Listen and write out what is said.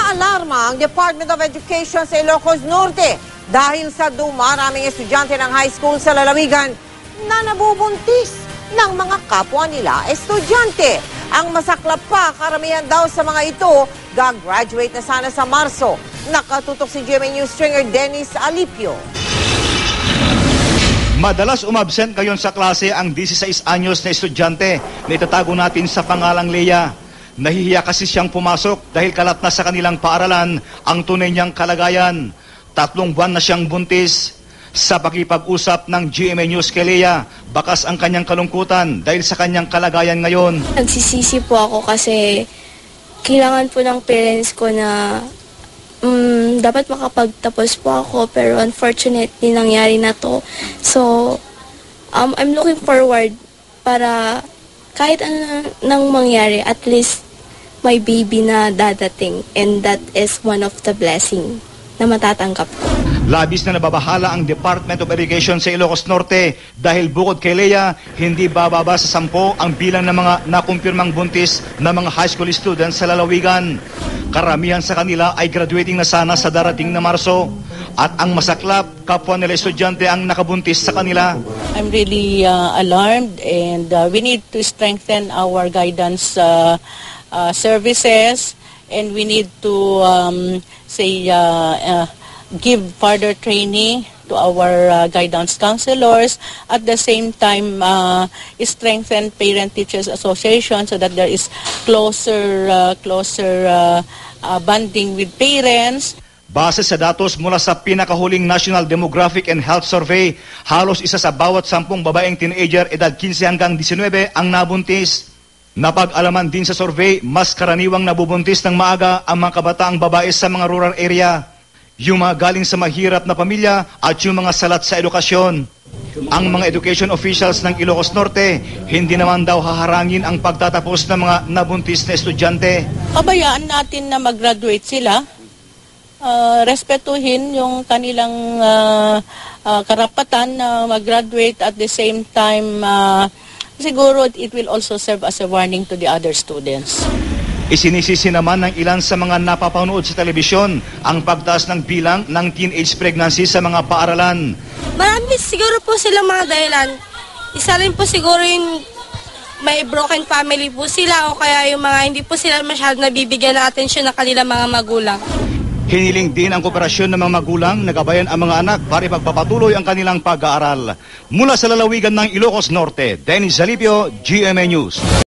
Naalarma ang Department of Education sa Ilocos Norte dahil sa dumaraming estudyante ng high school sa lalawigan na nabubuntis ng mga kapwa nila estudyante. Ang masaklap pa, karamihan daw sa mga ito gagraduate na sana sa Marso. Nakatutok si GMA News stringer Dennis Alipio. Madalas umabsent ngayon sa klase ang 16 anyos na estudyante na itatago natin sa pangalang Leia. Nahihiya kasi siyang pumasok dahil kalat na sa kanilang paaralan ang tunay niyang kalagayan. 3 buwan na siyang buntis. Sa pakipag-usap ng GMA News kay Leia, bakas ang kanyang kalungkutan dahil sa kanyang kalagayan ngayon. Nagsisisi po ako kasi kailangan po ng parents ko na dapat makapagtapos po ako, pero unfortunately nangyari na to. So, I'm looking forward para kahit ano nang mangyari, at least may baby na dadating, and that is one of the blessing na matatanggap ko. Labis na nababahala ang Department of Education sa Ilocos Norte dahil bukod kay Leia, hindi bababa sa 10 ang bilang ng mga nakumpirmang buntis na mga high school students sa lalawigan. Karamihan sa kanila ay graduating na sana sa darating na Marso. At ang masaklap, kapwa nila estudyante ang nakabuntis sa kanila. I'm really alarmed, and we need to strengthen our guidance services, and we need to give further training to our guidance counselors. At the same time, strengthen parent-teachers association so that there is closer bonding with parents. Base sa datos mula sa pinakahuling National Demographic and Health Survey, halos isa sa bawat 10 babaeng teenager edad 15 hanggang 19 ang nabuntis. Napag-alaman din sa survey, mas karaniwang nabubuntis ng maaga ang mga kabataang babae sa mga rural area, yung mga galing sa mahirap na pamilya at yung mga salat sa edukasyon. Ang mga education officials ng Ilocos Norte, hindi naman daw haharangin ang pagtatapos ng mga nabuntis na estudyante. Pabayaan natin na mag-graduate sila. Respetuhin yung kanilang karapatan na mag-graduate, at the same time siguro it will also serve as a warning to the other students. Isinisisi naman ng ilan sa mga napapanood sa telebisyon ang pagtaas ng bilang ng teenage pregnancy sa mga paaralan. Marami siguro po silang mga dahilan. Isa rin po siguro yung may broken family po sila, o kaya yung mga hindi po sila masyadong nabibigyan ng atensyon ng kanilang mga magulang. Hiniling din ang kooperasyon ng mga magulang na gabayan ang mga anak para ipagpapatuloy ang kanilang pag-aaral. Mula sa lalawigan ng Ilocos Norte, Dennis Alipio, GMA News.